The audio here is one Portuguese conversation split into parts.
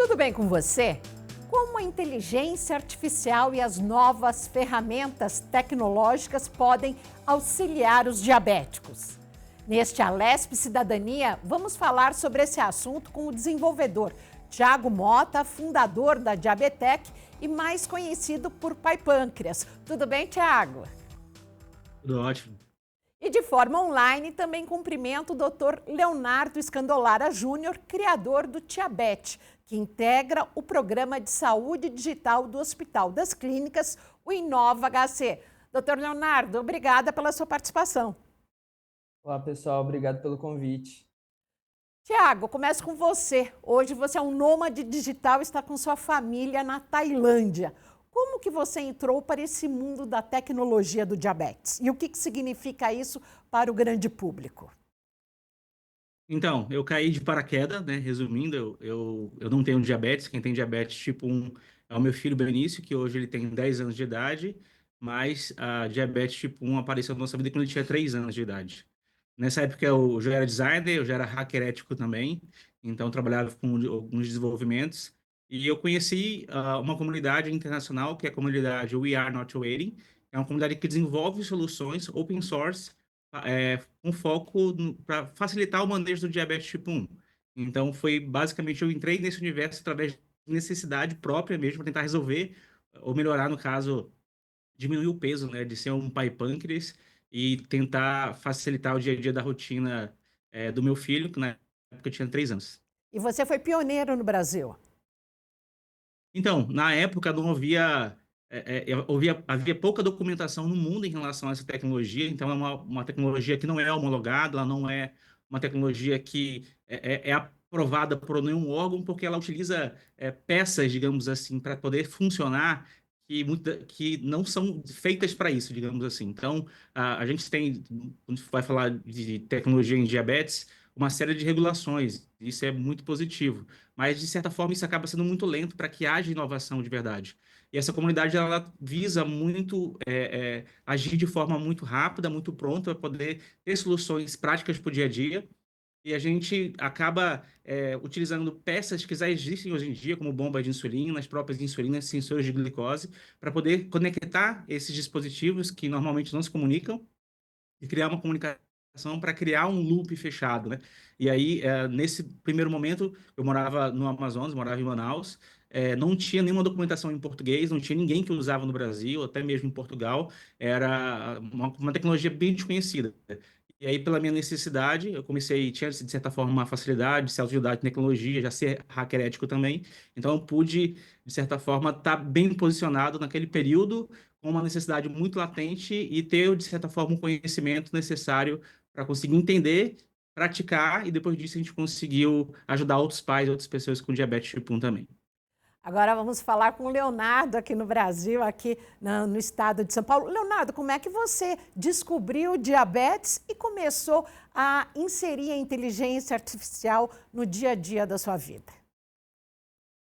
Tudo bem com você? Como a inteligência artificial e as novas ferramentas tecnológicas podem auxiliar os diabéticos? Neste Alesp Cidadania, vamos falar sobre esse assunto com o desenvolvedor Thiago Mota, fundador da Diabetec e mais conhecido por Pai Pâncreas. Tudo bem, Thiago? Tudo ótimo. E de forma online, também cumprimento o Dr. Leonardo Scandolara Júnior, criador do Tiabet, que integra o programa de saúde digital do Hospital das Clínicas, o Inova HC. Dr. Leonardo, obrigada pela sua participação. Olá, pessoal. Obrigado pelo convite. Tiago, começo com você. Hoje você é um nômade digital e está com sua família na Tailândia. Como que você entrou para esse mundo da tecnologia do diabetes? E o que significa isso para o grande público? Então, eu caí de paraquedas, né? Resumindo, eu não tenho diabetes. Quem tem diabetes tipo 1 é o meu filho Benício, que hoje ele tem 10 anos de idade, mas a diabetes tipo 1 apareceu na nossa vida quando ele tinha 3 anos de idade. Nessa época eu já era designer, eu já era hacker ético também, então trabalhava com alguns desenvolvimentos. E eu conheci uma comunidade internacional, que é a comunidade We Are Not Waiting, é uma comunidade que desenvolve soluções open source com foco para facilitar o manejo do diabetes tipo 1. Então, foi basicamente, eu entrei nesse universo através de necessidade própria mesmo, para tentar resolver, ou melhorar, no caso, diminuir o peso, né, de ser um pai pâncreas e tentar facilitar o dia a dia da rotina do meu filho, que na época tinha 3 anos. E você foi pioneiro no Brasil. Então, na época não havia, havia pouca documentação no mundo em relação a essa tecnologia, então é uma tecnologia que não é homologada, ela não é uma tecnologia que é aprovada por nenhum órgão, porque ela utiliza peças, digamos assim, para poder funcionar, que não são feitas para isso, digamos assim. Então, a gente tem, quando vai falar de tecnologia em diabetes, uma série de regulações, isso é muito positivo, mas de certa forma isso acaba sendo muito lento para que haja inovação de verdade. E essa comunidade ela visa muito agir de forma muito rápida, muito pronta, para poder ter soluções práticas para o dia a dia. E a gente acaba utilizando peças que já existem hoje em dia, como bombas de insulina, as próprias insulinas, sensores de glicose, para poder conectar esses dispositivos que normalmente não se comunicam e criar uma comunicação para criar um loop fechado, né? E aí, nesse primeiro momento, eu morava no Amazonas, morava em Manaus, não tinha nenhuma documentação em português, não tinha ninguém que usava no Brasil, até mesmo em Portugal, era uma tecnologia bem desconhecida. E aí, pela minha necessidade, eu comecei, tinha de certa forma uma facilidade, ser autodidata em tecnologia, já ser hacker ético também, então eu pude, de certa forma, estar bem posicionado naquele período, com uma necessidade muito latente e ter, de certa forma, um conhecimento necessário para conseguir entender, praticar, e depois disso a gente conseguiu ajudar outros pais, outras pessoas com diabetes tipo 1 também. Agora vamos falar com o Leonardo aqui no Brasil, aqui no estado de São Paulo. Leonardo, como é que você descobriu o diabetes e começou a inserir a inteligência artificial no dia a dia da sua vida?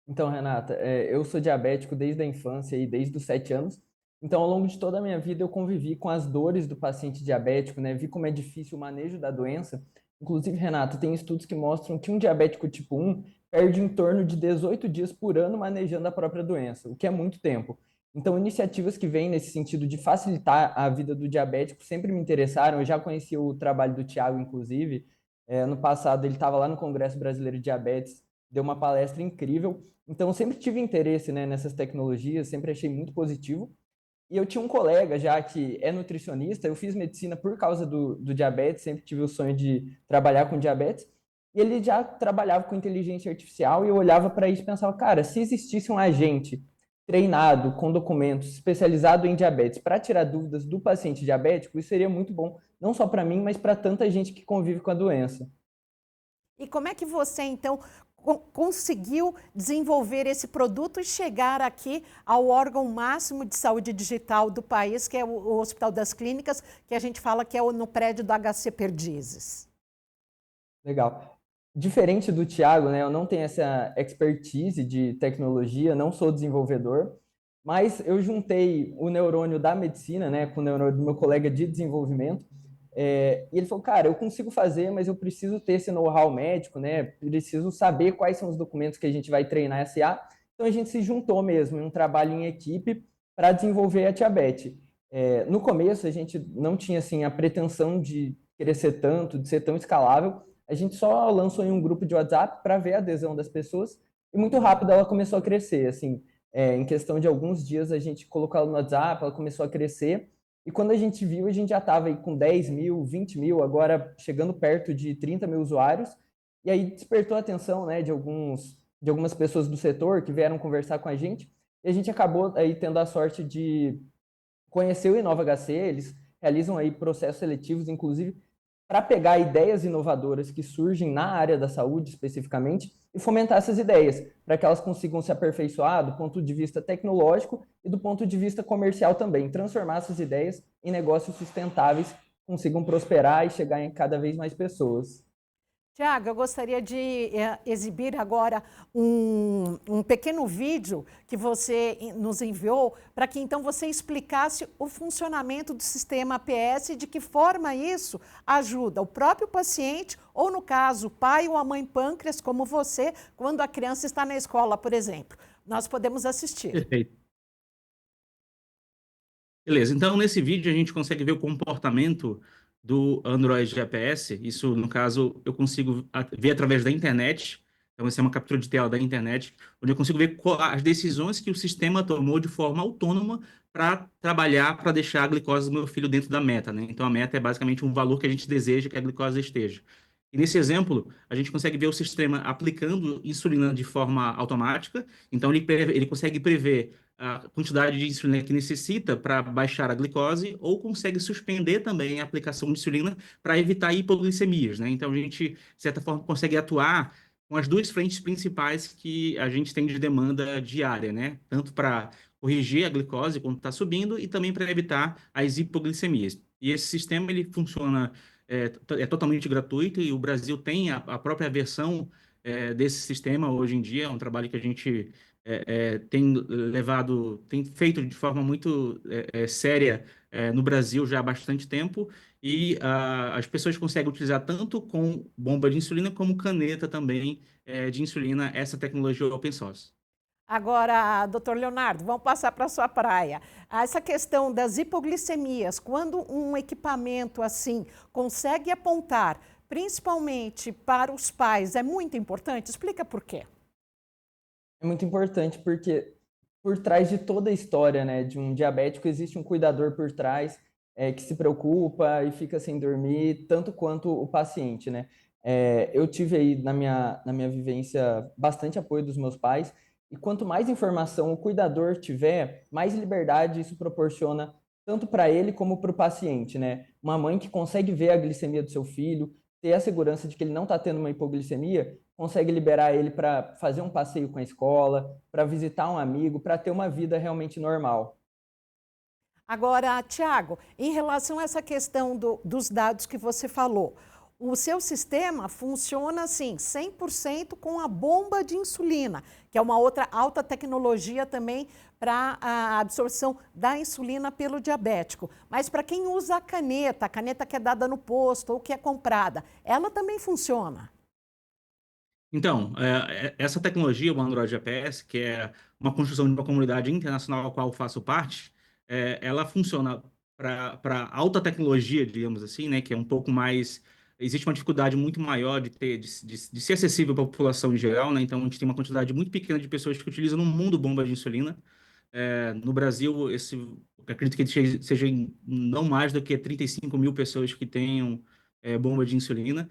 Então, Renata, eu sou diabético desde a infância e desde os 7 anos. Então, ao longo de toda a minha vida, eu convivi com as dores do paciente diabético, né? Vi como é difícil o manejo da doença. Inclusive, Renata, tem estudos que mostram que um diabético tipo 1 perde em torno de 18 dias por ano manejando a própria doença, o que é muito tempo. Então, iniciativas que vêm nesse sentido de facilitar a vida do diabético sempre me interessaram. Eu já conheci o trabalho do Thiago, inclusive. Ano passado, ele estava lá no Congresso Brasileiro de Diabetes, deu uma palestra incrível. Então, eu sempre tive interesse, né, nessas tecnologias, sempre achei muito positivo. E eu tinha um colega já que é nutricionista, eu fiz medicina por causa do diabetes, sempre tive o sonho de trabalhar com diabetes, e ele já trabalhava com inteligência artificial e eu olhava para isso e pensava, cara, se existisse um agente treinado com documentos especializado em diabetes para tirar dúvidas do paciente diabético, isso seria muito bom, não só para mim, mas para tanta gente que convive com a doença. E como é que você, então, conseguiu desenvolver esse produto e chegar aqui ao órgão máximo de saúde digital do país, que é o Hospital das Clínicas, que a gente fala que é no prédio do HC Perdizes? Legal. Diferente do Thiago, né, eu não tenho essa expertise de tecnologia, não sou desenvolvedor, mas eu juntei o neurônio da medicina, né, com o neurônio do meu colega de desenvolvimento, E ele falou, cara, eu consigo fazer, mas eu preciso ter esse know-how médico, né? Preciso saber quais são os documentos que a gente vai treinar essa IA. Então a gente se juntou mesmo em um trabalho em equipe para desenvolver a Tiabet. No começo a gente não tinha assim a pretensão de crescer tanto, de ser tão escalável. A gente só lançou em um grupo de WhatsApp para ver a adesão das pessoas e muito rápido ela começou a crescer. Assim, em questão de alguns dias a gente colocou ela no WhatsApp, ela começou a crescer. E quando a gente viu, a gente já estava aí com 10 mil, 20 mil, agora chegando perto de 30 mil usuários. E aí despertou a atenção, né, de algumas pessoas do setor que vieram conversar com a gente. E a gente acabou aí tendo a sorte de conhecer o Inova HC. Eles realizam aí processos seletivos, inclusive, para pegar ideias inovadoras que surgem na área da saúde especificamente e fomentar essas ideias, para que elas consigam se aperfeiçoar do ponto de vista tecnológico e do ponto de vista comercial também, transformar essas ideias em negócios sustentáveis, consigam prosperar e chegar em cada vez mais pessoas. Tiago, eu gostaria de exibir agora um pequeno vídeo que você nos enviou para que então você explicasse o funcionamento do sistema APS e de que forma isso ajuda o próprio paciente ou, no caso, o pai ou a mãe pâncreas, como você, quando a criança está na escola, por exemplo. Nós podemos assistir. Perfeito. Beleza, então nesse vídeo a gente consegue ver o comportamento do Android GPS. Isso, no caso, eu consigo ver através da internet. Então, essa é uma captura de tela da internet, onde eu consigo ver as decisões que o sistema tomou de forma autônoma para trabalhar, para deixar a glicose do meu filho dentro da meta, né? Então, a meta é basicamente um valor que a gente deseja que a glicose esteja. E nesse exemplo, a gente consegue ver o sistema aplicando insulina de forma automática. Então, ele consegue prever a quantidade de insulina que necessita para baixar a glicose, ou consegue suspender também a aplicação de insulina para evitar hipoglicemias, né? Então, a gente, de certa forma, consegue atuar com as duas frentes principais que a gente tem de demanda diária, né? Tanto para corrigir a glicose quando está subindo e também para evitar as hipoglicemias. E esse sistema, ele funciona, é totalmente gratuito, e o Brasil tem a própria versão desse sistema hoje em dia. É um trabalho que a gente tem feito de forma muito séria no Brasil já há bastante tempo, e as pessoas conseguem utilizar tanto com bomba de insulina como caneta também de insulina, essa tecnologia open source. Agora, doutor Leonardo, vamos passar para a sua praia. Essa questão das hipoglicemias, quando um equipamento assim consegue apontar, principalmente para os pais, é muito importante? Explica por quê. É muito importante porque por trás de toda a história, né, de um diabético existe um cuidador por trás que se preocupa e fica sem dormir, tanto quanto o paciente, né? Eu tive aí na minha vivência bastante apoio dos meus pais, e quanto mais informação o cuidador tiver, mais liberdade isso proporciona tanto para ele como para o paciente, né? Uma mãe que consegue ver a glicemia do seu filho, ter a segurança de que ele não está tendo uma hipoglicemia, consegue liberar ele para fazer um passeio com a escola, para visitar um amigo, para ter uma vida realmente normal. Agora, Tiago, em relação a essa questão dos dados que você falou, o seu sistema funciona assim, 100% com a bomba de insulina, que é uma outra alta tecnologia também para a absorção da insulina pelo diabético. Mas para quem usa a caneta que é dada no posto ou que é comprada, ela também funciona. Então, essa tecnologia, o Android GPS, que é uma construção de uma comunidade internacional a qual eu faço parte, ela funciona para alta tecnologia, digamos assim, né, que é um pouco mais. Existe uma dificuldade muito maior de ser acessível para a população em geral, né? Então, a gente tem uma quantidade muito pequena de pessoas que utilizam no mundo bomba de insulina. No Brasil, acredito que seja não mais do que 35 mil pessoas que tenham bomba de insulina.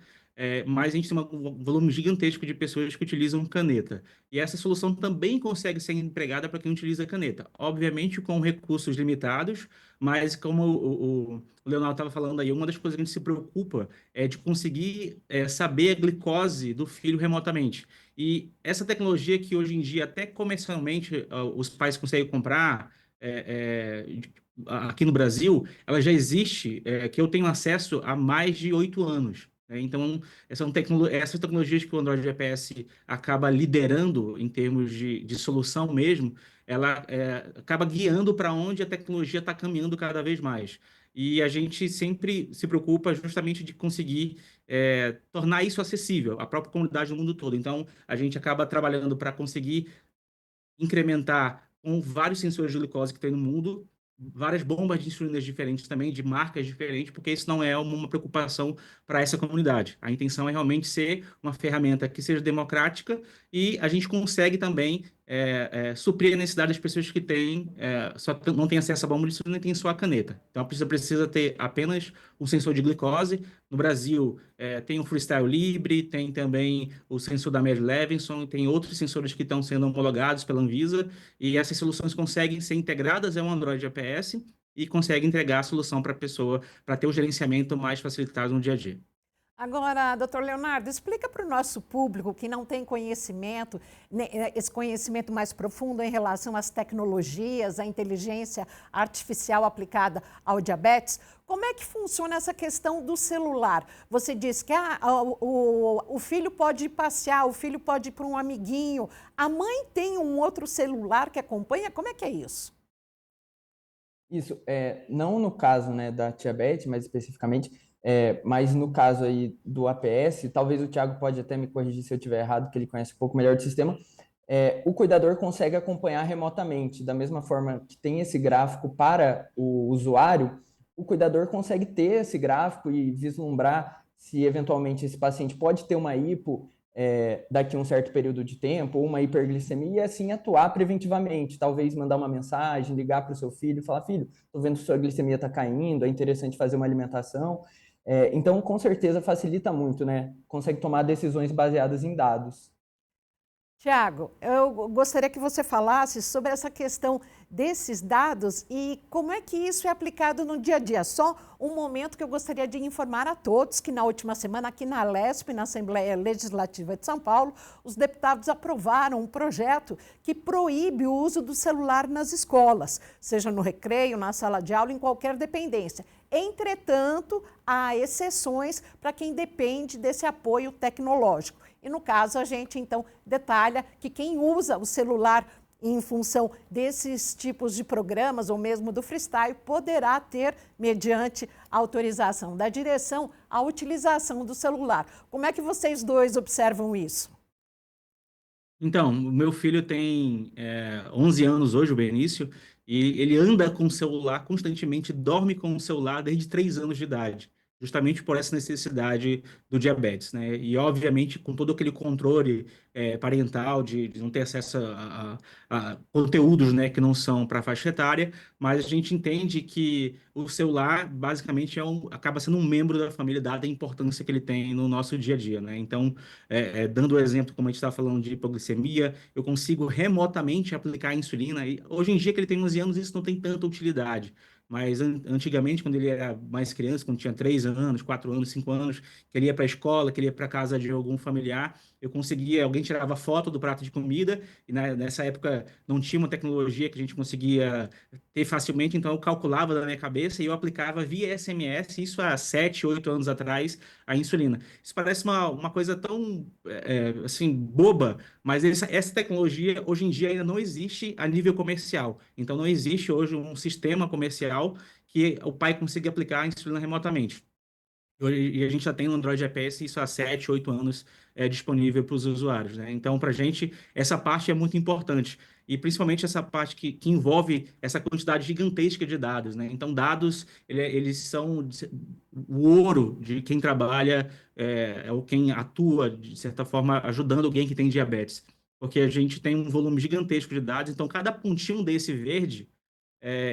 Mas a gente tem um volume gigantesco de pessoas que utilizam caneta. E essa solução também consegue ser empregada para quem utiliza caneta. Obviamente com recursos limitados, mas como o Leonardo estava falando aí, uma das coisas que a gente se preocupa é de conseguir saber a glicose do filho remotamente. E essa tecnologia que hoje em dia, até comercialmente, os pais conseguem comprar aqui no Brasil, ela já existe, que eu tenho acesso há mais de 8 anos. Então, essas tecnologias que o Android GPS acaba liderando em termos de solução mesmo, ela acaba guiando para onde a tecnologia está caminhando cada vez mais. e a gente sempre se preocupa justamente de conseguir tornar isso acessível à própria comunidade do mundo todo. Então, a gente acaba trabalhando para conseguir incrementar com vários sensores de glicose que tem no mundo, várias bombas de insulinas diferentes também, de marcas diferentes, porque isso não é uma preocupação para essa comunidade. A intenção é realmente ser uma ferramenta que seja democrática e a gente consegue também suprir a necessidade das pessoas que têm, não têm acesso à bomba de insulina e têm só a caneta. Então, a pessoa precisa ter apenas um sensor de glicose. No Brasil, tem o Freestyle Libre, tem também o sensor da Mad Levinson, tem outros sensores que estão sendo homologados pela Anvisa, e essas soluções conseguem ser integradas ao Android GPS e conseguem entregar a solução para a pessoa, para ter o gerenciamento mais facilitado no dia a dia. Agora, doutor Leonardo, explica para o nosso público que não tem conhecimento, esse conhecimento mais profundo em relação às tecnologias, à inteligência artificial aplicada ao diabetes, como é que funciona essa questão do celular? Você disse que o filho pode passear, o filho pode ir para um amiguinho, a mãe tem um outro celular que acompanha, como é que é isso? Isso, não no caso, né, da tia Beth, mais especificamente, mas no caso aí do APS, talvez o Thiago pode até me corrigir se eu estiver errado, que ele conhece um pouco melhor do sistema, o cuidador consegue acompanhar remotamente, da mesma forma que tem esse gráfico para o usuário, o cuidador consegue ter esse gráfico e vislumbrar se eventualmente esse paciente pode ter uma hipo daqui a um certo período de tempo, ou uma hiperglicemia, e assim atuar preventivamente, talvez mandar uma mensagem, ligar para o seu filho e falar, filho, estou vendo que sua glicemia está caindo, é interessante fazer uma alimentação. Então, com certeza, facilita muito, né? Consegue tomar decisões baseadas em dados. Tiago, eu gostaria que você falasse sobre essa questão desses dados e como é que isso é aplicado no dia a dia. Só um momento que eu gostaria de informar a todos que na última semana aqui na Alesp, na Assembleia Legislativa de São Paulo, os deputados aprovaram um projeto que proíbe o uso do celular nas escolas, seja no recreio, na sala de aula, em qualquer dependência. Entretanto, há exceções para quem depende desse apoio tecnológico. E no caso, a gente então detalha que quem usa o celular em função desses tipos de programas ou mesmo do freestyle poderá ter, mediante autorização da direção, a utilização do celular. Como é que vocês dois observam isso? Então, o meu filho tem 11 anos hoje, o Benício, e ele anda com o celular constantemente, dorme com o celular desde 3 anos de idade, justamente por essa necessidade do diabetes, né? E, obviamente, com todo aquele controle parental de não ter acesso a conteúdos, né, que não são para a faixa etária, mas a gente entende que o celular, basicamente, acaba sendo um membro da família, dada a importância que ele tem no nosso dia a dia, né? Então, dando o exemplo, como a gente está falando de hipoglicemia, eu consigo remotamente aplicar a insulina. E hoje em dia, que ele tem 11 anos, isso não tem tanta utilidade. Mas antigamente, quando ele era mais criança, quando tinha 3 anos, 4 anos, 5 anos, que ele ia para a escola, que ele ia para casa de algum familiar, eu conseguia, alguém tirava foto do prato de comida, e nessa época não tinha uma tecnologia que a gente conseguia ter facilmente, então eu calculava da minha cabeça e eu aplicava via SMS, isso há 7, 8 anos atrás, a insulina. Isso parece uma coisa tão, assim, boba, mas essa tecnologia hoje em dia ainda não existe a nível comercial. Então não existe hoje um sistema comercial que o pai consiga aplicar a insulina remotamente. E a gente já tem no Android GPS isso há 7, 8 anos disponível para os usuários, né? Então, para a gente, essa parte é muito importante. E principalmente essa parte que envolve essa quantidade gigantesca de dados, né? Então, dados, eles são o ouro de quem trabalha, ou quem atua, de certa forma, ajudando alguém que tem diabetes. Porque a gente tem um volume gigantesco de dados, então cada pontinho desse verde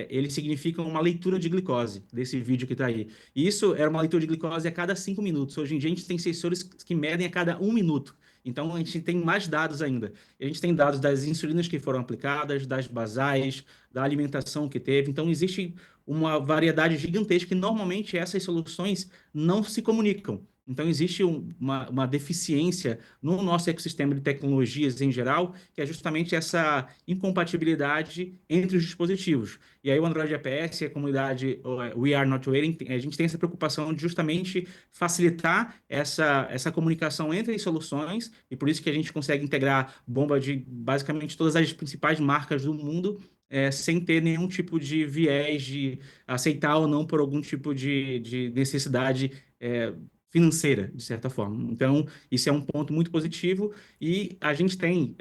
ele significa uma leitura de glicose desse vídeo que está aí. E isso era uma leitura de glicose a cada 5 minutos. Hoje em dia a gente tem sensores que medem a cada 1 minuto. Então a gente tem mais dados ainda. E a gente tem dados das insulinas que foram aplicadas, das basais, da alimentação que teve. Então existe uma variedade gigantesca que normalmente essas soluções não se comunicam. Então, existe uma deficiência no nosso ecossistema de tecnologias em geral, que é justamente essa incompatibilidade entre os dispositivos. E aí, o Android GPS, a comunidade We Are Not Waiting, a gente tem essa preocupação de justamente facilitar essa comunicação entre as soluções, e por isso que a gente consegue integrar bomba de basicamente todas as principais marcas do mundo sem ter nenhum tipo de viés de aceitar ou não por algum tipo de necessidade financeira, de certa forma. Então, isso é um ponto muito positivo e a gente tem,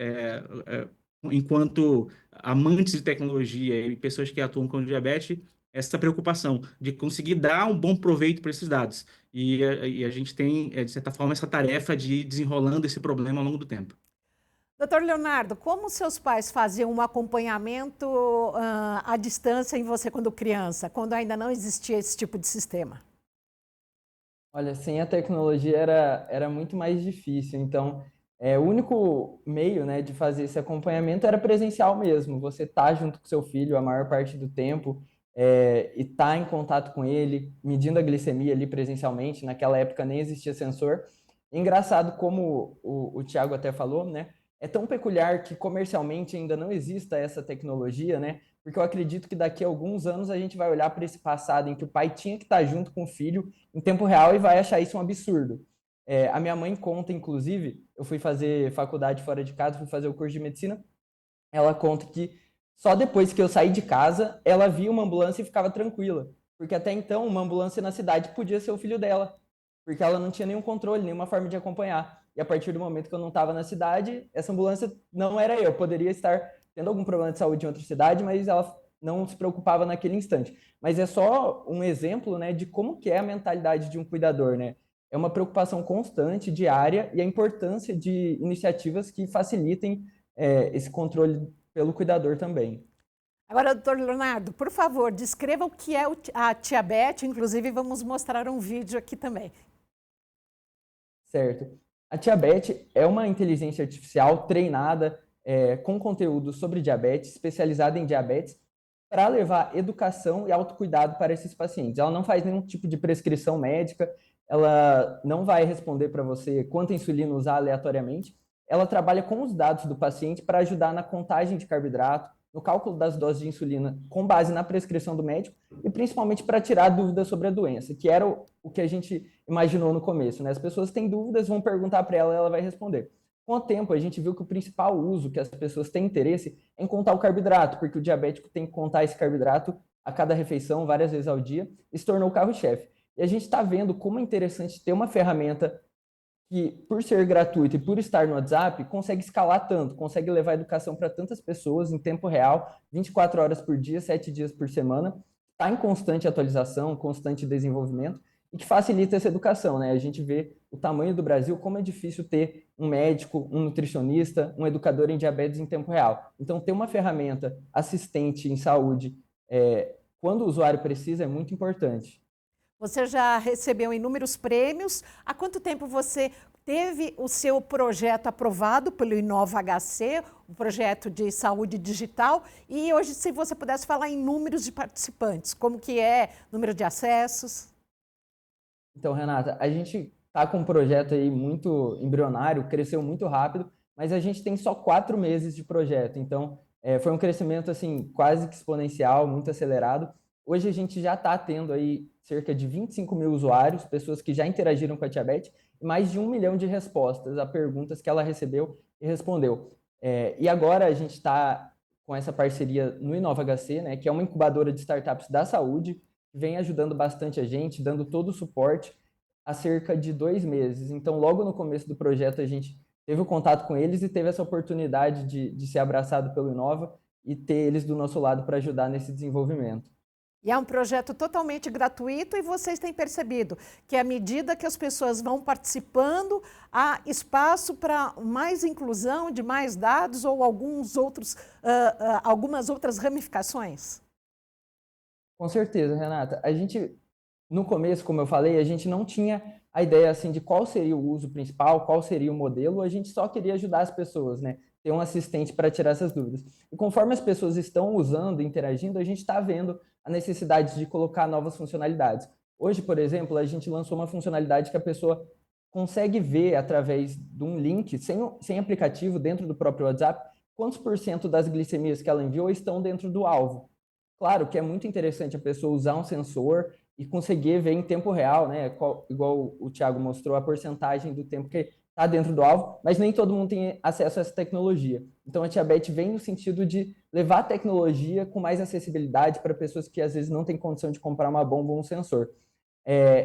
enquanto amantes de tecnologia e pessoas que atuam com diabetes, essa preocupação de conseguir dar um bom proveito para esses dados. E a gente tem, de certa forma, essa tarefa de ir desenrolando esse problema ao longo do tempo. Doutor Leonardo, como seus pais faziam um acompanhamento à distância em você quando criança, quando ainda não existia esse tipo de sistema? Olha, sem a tecnologia era muito mais difícil. Então, o único meio, né, de fazer esse acompanhamento era presencial mesmo. Você tá junto com seu filho a maior parte do tempo, e tá em contato com ele, medindo a glicemia ali presencialmente. Naquela época nem existia sensor. Engraçado como o Thiago até falou, né? É tão peculiar que comercialmente ainda não exista essa tecnologia, né? Porque eu acredito que daqui a alguns anos a gente vai olhar para esse passado em que o pai tinha que estar junto com o filho em tempo real e vai achar isso um absurdo. A minha mãe conta, inclusive, eu fui fazer faculdade fora de casa, fui fazer o curso de medicina, ela conta que só depois que eu saí de casa, ela via uma ambulância e ficava tranquila. Porque até então, uma ambulância na cidade podia ser o filho dela, porque ela não tinha nenhum controle, nenhuma forma de acompanhar. E a partir do momento que eu não estava na cidade, essa ambulância não era eu. Poderia estar tendo algum problema de saúde em outra cidade, mas ela não se preocupava naquele instante. Mas é só um exemplo, né, de como que é a mentalidade de um cuidador, né? É uma preocupação constante, diária, e a importância de iniciativas que facilitem esse controle pelo cuidador também. Agora, doutor Leonardo, por favor, descreva o que é a diabetes, inclusive vamos mostrar um vídeo aqui também. Certo. A Tiabet é uma inteligência artificial treinada com conteúdo sobre diabetes, especializada em diabetes, para levar educação e autocuidado para esses pacientes. Ela não faz nenhum tipo de prescrição médica, ela não vai responder para você quanta insulina usar aleatoriamente. Ela trabalha com os dados do paciente para ajudar na contagem de carboidrato, no cálculo das doses de insulina com base na prescrição do médico e principalmente para tirar dúvidas sobre a doença, que era o que a gente imaginou no começo, né? As pessoas têm dúvidas, vão perguntar para ela e ela vai responder. Com o tempo, a gente viu que o principal uso que as pessoas têm interesse é em contar o carboidrato, porque o diabético tem que contar esse carboidrato a cada refeição, várias vezes ao dia, e se tornou o carro-chefe. E a gente está vendo como é interessante ter uma ferramenta que, por ser gratuito e por estar no WhatsApp, consegue escalar tanto, consegue levar educação para tantas pessoas em tempo real, 24 horas por dia, 7 dias por semana, está em constante atualização, constante desenvolvimento, e que facilita essa educação, né? A gente vê o tamanho do Brasil, como é difícil ter um médico, um nutricionista, um educador em diabetes em tempo real. Então, ter uma ferramenta assistente em saúde, quando o usuário precisa, é muito importante. Você já recebeu inúmeros prêmios. Há quanto tempo você teve o seu projeto aprovado pelo Inova HC, o projeto de saúde digital? E hoje, se você pudesse falar em números de participantes, como que é, número de acessos? Então, Renata, a gente está com um projeto aí muito embrionário, cresceu muito rápido, mas a gente tem só 4 meses de projeto. Então, foi um crescimento assim quase que exponencial, muito acelerado. Hoje a gente já está tendo aí cerca de 25 mil usuários, pessoas que já interagiram com a Tiabet, e mais de 1 milhão de respostas a perguntas que ela recebeu e respondeu. E agora a gente está com essa parceria no Inova HC, né, que é uma incubadora de startups da saúde, que vem ajudando bastante a gente, dando todo o suporte há cerca de 2 meses. Então, logo no começo do projeto, a gente teve o contato com eles e teve essa oportunidade de ser abraçado pelo Inova e ter eles do nosso lado para ajudar nesse desenvolvimento. E é um projeto totalmente gratuito e vocês têm percebido que à medida que as pessoas vão participando, há espaço para mais inclusão de mais dados ou algumas outras ramificações? Com certeza, Renata. A gente, no começo, como eu falei, a gente não tinha a ideia assim de qual seria o uso principal, qual seria o modelo, a gente só queria ajudar as pessoas, né? Ter um assistente para tirar essas dúvidas. E conforme as pessoas estão usando, interagindo, a gente está vendo a necessidade de colocar novas funcionalidades. Hoje, por exemplo, a gente lançou uma funcionalidade que a pessoa consegue ver através de um link, sem aplicativo, dentro do próprio WhatsApp, quantos % das glicemias que ela enviou estão dentro do alvo. Claro que é muito interessante a pessoa usar um sensor e conseguir ver em tempo real, né, igual o Thiago mostrou, a porcentagem do tempo que está dentro do alvo, mas nem todo mundo tem acesso a essa tecnologia. Então, a Tiabet vem no sentido de levar a tecnologia com mais acessibilidade para pessoas que às vezes não têm condição de comprar uma bomba ou um sensor.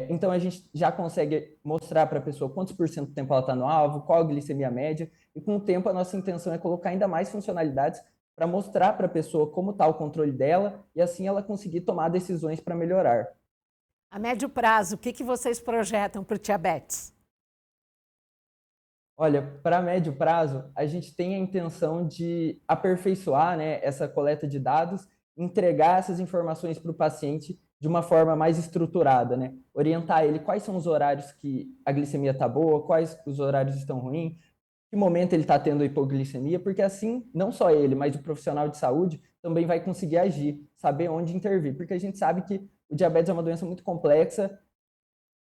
Então, a gente já consegue mostrar para a pessoa quantos por cento do tempo ela está no alvo, qual a glicemia média, e com o tempo a nossa intenção é colocar ainda mais funcionalidades para mostrar para a pessoa como está o controle dela e assim ela conseguir tomar decisões para melhorar. A médio prazo, o que vocês projetam para o diabetes? Olha, para médio prazo, a gente tem a intenção de aperfeiçoar, né, essa coleta de dados, entregar essas informações para o paciente de uma forma mais estruturada, né? Orientar ele quais são os horários que a glicemia está boa, quais os horários estão ruins, que momento ele está tendo hipoglicemia, porque assim, não só ele, mas o profissional de saúde também vai conseguir agir, saber onde intervir, porque a gente sabe que o diabetes é uma doença muito complexa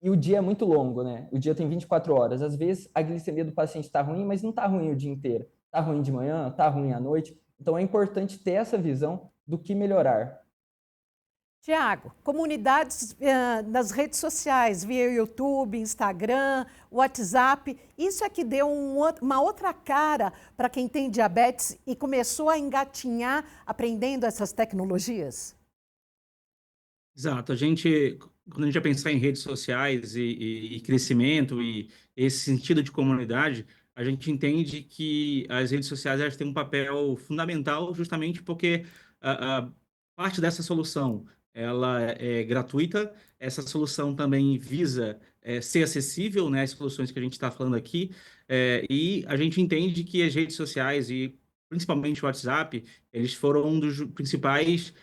e o dia é muito longo, né? O dia tem 24 horas. Às vezes a glicemia do paciente está ruim, mas não está ruim o dia inteiro. Está ruim de manhã, está ruim à noite. Então é importante ter essa visão do que melhorar. Tiago, comunidades nas redes sociais, via YouTube, Instagram, WhatsApp, isso é que deu uma outra cara para quem tem diabetes e começou a engatinhar aprendendo essas tecnologias? Exato. Quando a gente vai pensar em redes sociais e crescimento e esse sentido de comunidade, a gente entende que as redes sociais elas têm um papel fundamental justamente porque a parte dessa solução ela é gratuita, essa solução também visa ser acessível, né, as soluções que a gente está falando aqui, e a gente entende que as redes sociais e principalmente o WhatsApp, eles foram um dos principais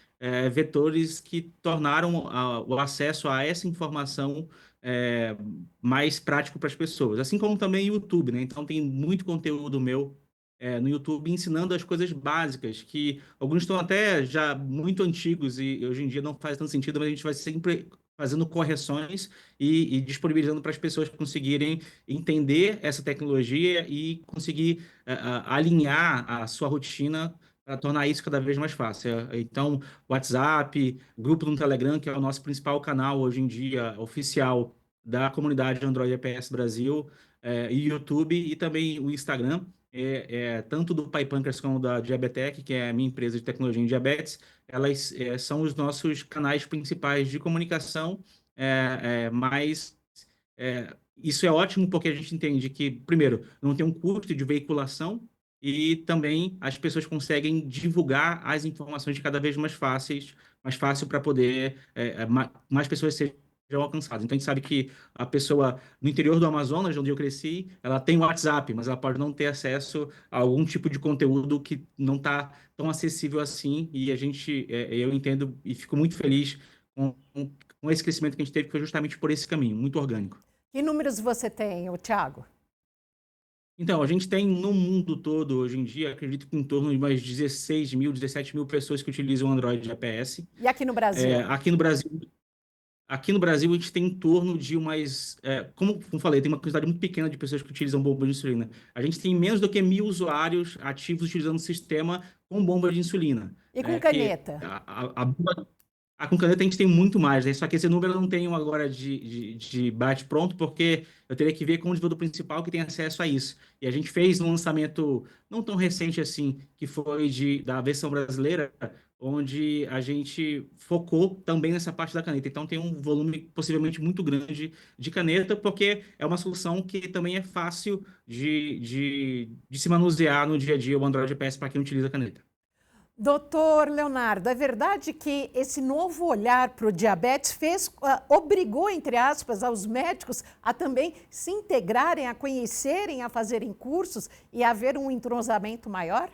vetores que tornaram o acesso a essa informação é, mais prático para as pessoas. Assim como também o YouTube, né? Então tem muito conteúdo meu no YouTube ensinando as coisas básicas, que alguns estão até já muito antigos e hoje em dia não faz tanto sentido, mas a gente vai sempre fazendo correções e disponibilizando para as pessoas conseguirem entender essa tecnologia e conseguir alinhar a sua rotina para tornar isso cada vez mais fácil. Então, WhatsApp, grupo no Telegram, que é o nosso principal canal hoje em dia oficial da comunidade Android EPS Brasil, e YouTube e também o Instagram, tanto do PyPancreas como da Diabetec, que é a minha empresa de tecnologia em diabetes, elas são os nossos canais principais de comunicação, mas isso é ótimo porque a gente entende que, primeiro, não tem um custo de veiculação, e também as pessoas conseguem divulgar as informações de cada vez mais fácil para poder mais pessoas sejam alcançadas. Então a gente sabe que a pessoa no interior do Amazonas, onde eu cresci, ela tem o WhatsApp, mas ela pode não ter acesso a algum tipo de conteúdo que não está tão acessível assim. E eu entendo e fico muito feliz com esse crescimento que a gente teve, que foi justamente por esse caminho, muito orgânico. Que números você tem, Tiago? Então, a gente tem no mundo todo, hoje em dia, acredito que em torno de mais 16 mil, 17 mil pessoas que utilizam o Android GPS. E aqui no Brasil? Aqui no Brasil, a gente tem em torno de umas... como eu falei, tem uma quantidade muito pequena de pessoas que utilizam bomba de insulina. A gente tem menos do que 1.000 usuários ativos utilizando o sistema com bomba de insulina. E com Né? caneta? Com caneta a gente tem muito mais, né? Só que esse número eu não tenho agora de bate-pronto, porque eu teria que ver com o desenvolvedor principal que tem acesso a isso. E a gente fez um lançamento não tão recente assim, que foi da versão brasileira, onde a gente focou também nessa parte da caneta. Então tem um volume possivelmente muito grande de caneta, porque é uma solução que também é fácil de se manusear no dia a dia o Android GPS para quem utiliza caneta. Doutor Leonardo, é verdade que esse novo olhar para o diabetes obrigou, entre aspas, aos médicos a também se integrarem, a conhecerem, a fazerem cursos e a haver um entrosamento maior?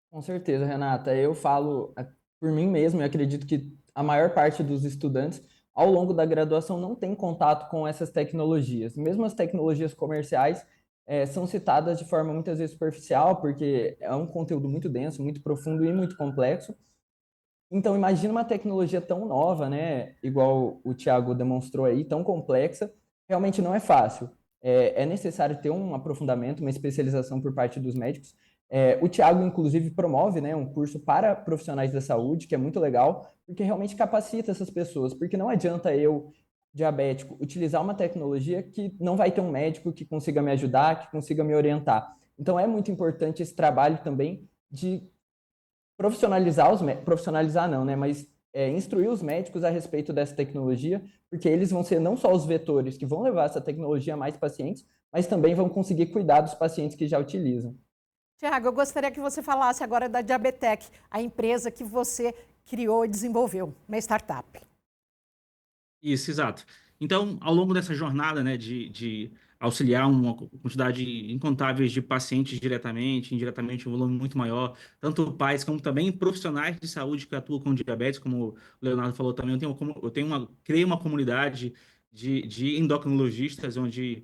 Com certeza, Renata. Eu falo por mim mesmo e acredito que a maior parte dos estudantes, ao longo da graduação, não tem contato com essas tecnologias. Mesmo as tecnologias comerciais são citadas de forma muitas vezes superficial, porque é um conteúdo muito denso, muito profundo e muito complexo. Então, imagina uma tecnologia tão nova, né? Igual o Thiago demonstrou aí, tão complexa, realmente não é fácil. É necessário ter um aprofundamento, uma especialização por parte dos médicos. O Thiago, inclusive, promove, né, um curso para profissionais da saúde, que é muito legal, porque realmente capacita essas pessoas. Porque não adianta eu diabético utilizar uma tecnologia que não vai ter um médico que consiga me ajudar, que consiga me orientar. Então, é muito importante esse trabalho também de profissionalizar profissionalizar não, né? Mas instruir os médicos a respeito dessa tecnologia, porque eles vão ser não só os vetores que vão levar essa tecnologia a mais pacientes, mas também vão conseguir cuidar dos pacientes que já utilizam. Tiago, eu gostaria que você falasse agora da Diabetec, a empresa que você criou e desenvolveu, uma startup. Isso, exato. Então, ao longo dessa jornada, né, de auxiliar uma quantidade incontável de pacientes diretamente, indiretamente, um volume muito maior, tanto pais como também profissionais de saúde que atuam com diabetes, como o Leonardo falou também, criei uma comunidade de endocrinologistas, onde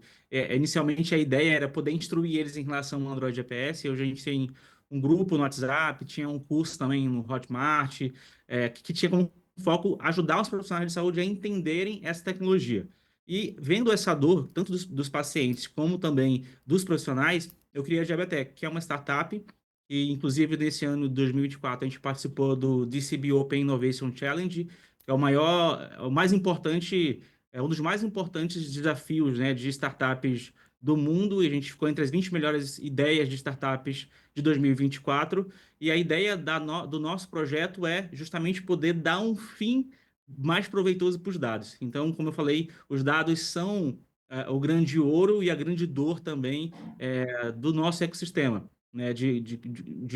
inicialmente a ideia era poder instruir eles em relação ao Android GPS. Hoje a gente tem um grupo no WhatsApp, tinha um curso também no Hotmart, que tinha como foco ajudar os profissionais de saúde a entenderem essa tecnologia. E vendo essa dor, tanto dos pacientes como também dos profissionais, eu criei a Diabetec, que é uma startup, e inclusive nesse ano de 2024 a gente participou do DCB Open Innovation Challenge, que é o mais importante, um dos mais importantes desafios, né, de startups do mundo, e a gente ficou entre as 20 melhores ideias de startups de 2024. E a ideia do nosso projeto é justamente poder dar um fim mais proveitoso para os dados. Então, como eu falei, os dados são o grande ouro e a grande dor também do nosso ecossistema, né, de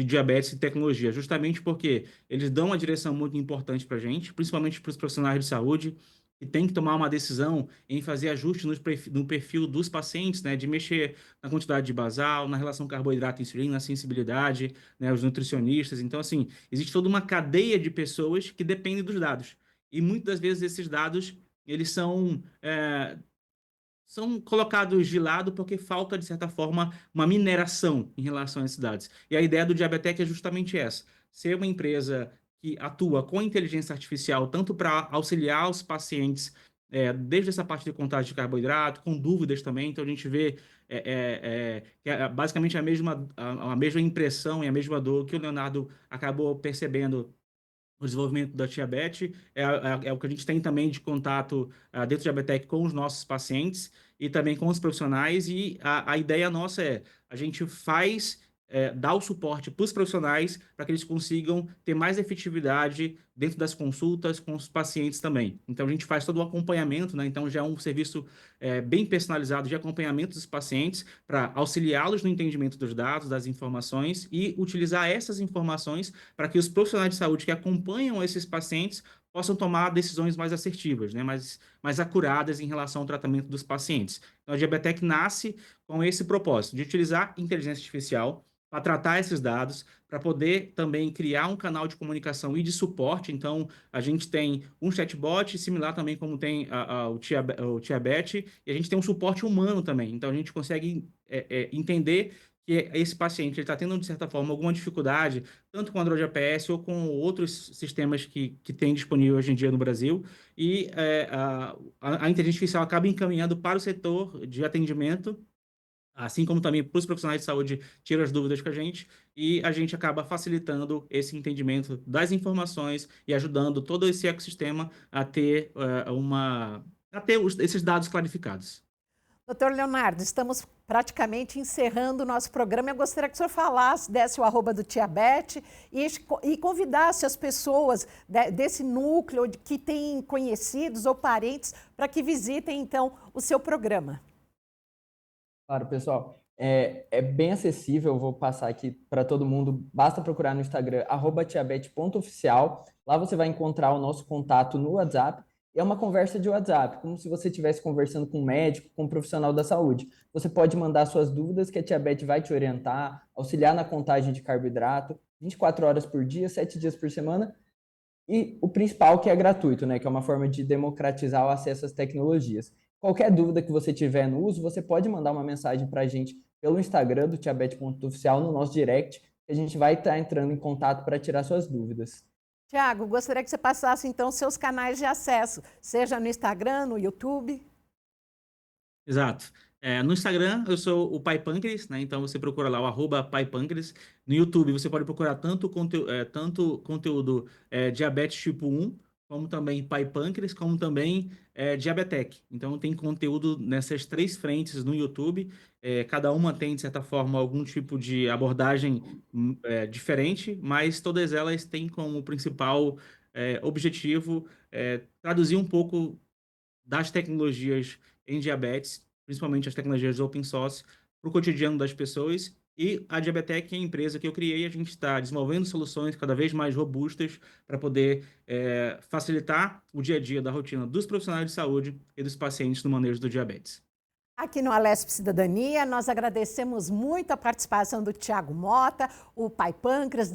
diabetes e tecnologia, justamente porque eles dão uma direção muito importante para a gente, principalmente para os profissionais de saúde, que tem que tomar uma decisão em fazer ajustes no perfil dos pacientes, né, de mexer na quantidade de basal, na relação carboidrato-insulina, na sensibilidade, né, os nutricionistas. Então, assim, existe toda uma cadeia de pessoas que dependem dos dados. E muitas das vezes esses dados, eles são colocados de lado porque falta, de certa forma, uma mineração em relação a esses dados. E a ideia do Diabetec é justamente essa: ser uma empresa que atua com inteligência artificial, tanto para auxiliar os pacientes, desde essa parte de contagem de carboidrato, com dúvidas também. Então, a gente vê que é basicamente a mesma impressão e a mesma dor que o Leonardo acabou percebendo o desenvolvimento da diabetes, é o que a gente tem também de contato dentro da Diabetec com os nossos pacientes e também com os profissionais, e a ideia nossa a gente dá o suporte para os profissionais para que eles consigam ter mais efetividade dentro das consultas com os pacientes também. Então, a gente faz todo o acompanhamento, né? Então, já é um serviço bem personalizado de acompanhamento dos pacientes para auxiliá-los no entendimento dos dados, das informações, e utilizar essas informações para que os profissionais de saúde que acompanham esses pacientes possam tomar decisões mais assertivas, né, mais acuradas em relação ao tratamento dos pacientes. Então, a Diabetec nasce com esse propósito de utilizar inteligência artificial para tratar esses dados, para poder também criar um canal de comunicação e de suporte. Então, a gente tem um chatbot similar também como tem o Tiabet, e a gente tem um suporte humano também. Então, a gente consegue entender que esse paciente está tendo, de certa forma, alguma dificuldade, tanto com o Android APS ou com outros sistemas que tem disponível hoje em dia no Brasil, e a inteligência artificial acaba encaminhando para o setor de atendimento, assim como também para os profissionais de saúde, tira as dúvidas com e a gente acaba facilitando esse entendimento das informações e ajudando todo esse ecossistema a ter, esses dados clarificados. Doutor Leonardo, estamos praticamente encerrando o nosso programa. Eu gostaria que o senhor falasse, desse o arroba do Tiabet e convidasse as pessoas desse núcleo que têm conhecidos ou parentes para que visitem, então, o seu programa. Claro, pessoal. É bem acessível, eu vou passar aqui para todo mundo. Basta procurar no Instagram, @tiabet.oficial. Lá você vai encontrar o nosso contato no WhatsApp. É uma conversa de WhatsApp, como se você estivesse conversando com um médico, com um profissional da saúde. Você pode mandar suas dúvidas, que a Tiabet vai te orientar, auxiliar na contagem de carboidrato, 24 horas por dia, 7 dias por semana. E o principal, que é gratuito, né? Que é uma forma de democratizar o acesso às tecnologias. Qualquer dúvida que você tiver no uso, você pode mandar uma mensagem para a gente pelo Instagram do tiabet.oficial, no nosso direct, que a gente vai estar entrando em contato para tirar suas dúvidas. Tiago, gostaria que você passasse, então, seus canais de acesso, seja no Instagram, no YouTube. Exato. No Instagram, eu sou o Pai Pâncreas, né? Então você procura lá o @Pai Pâncreas. No YouTube, você pode procurar tanto conteúdo diabetes tipo 1, como também Pai Pâncreas, como também Diabetec. Então, tem conteúdo nessas 3 frentes no YouTube. Cada uma tem, de certa forma, algum tipo de abordagem diferente, mas todas elas têm como principal objetivo traduzir um pouco das tecnologias em diabetes, principalmente as tecnologias open source, para o cotidiano das pessoas. E a Diabetec é a empresa que eu criei, a gente está desenvolvendo soluções cada vez mais robustas para poder facilitar o dia a dia da rotina dos profissionais de saúde e dos pacientes no manejo do diabetes. Aqui no Alesp Cidadania, nós agradecemos muito a participação do Tiago Mota, o Pai Pâncreas,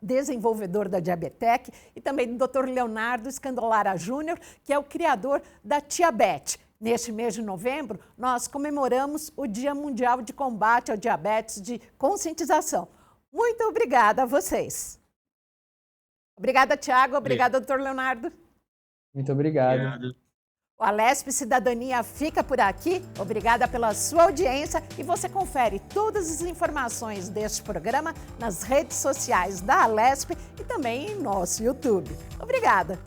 desenvolvedor da Diabetec, e também do Dr. Leonardo Scandolara Júnior, que é o criador da Tiabet. Neste mês de novembro, nós comemoramos o Dia Mundial de Combate ao Diabetes de Conscientização. Muito obrigada a vocês. Obrigada, Tiago. Obrigada, Dr. Leonardo. Muito obrigado. Obrigado. O Alesp Cidadania fica por aqui. Obrigada pela sua audiência e você confere todas as informações deste programa nas redes sociais da Alesp e também em nosso YouTube. Obrigada!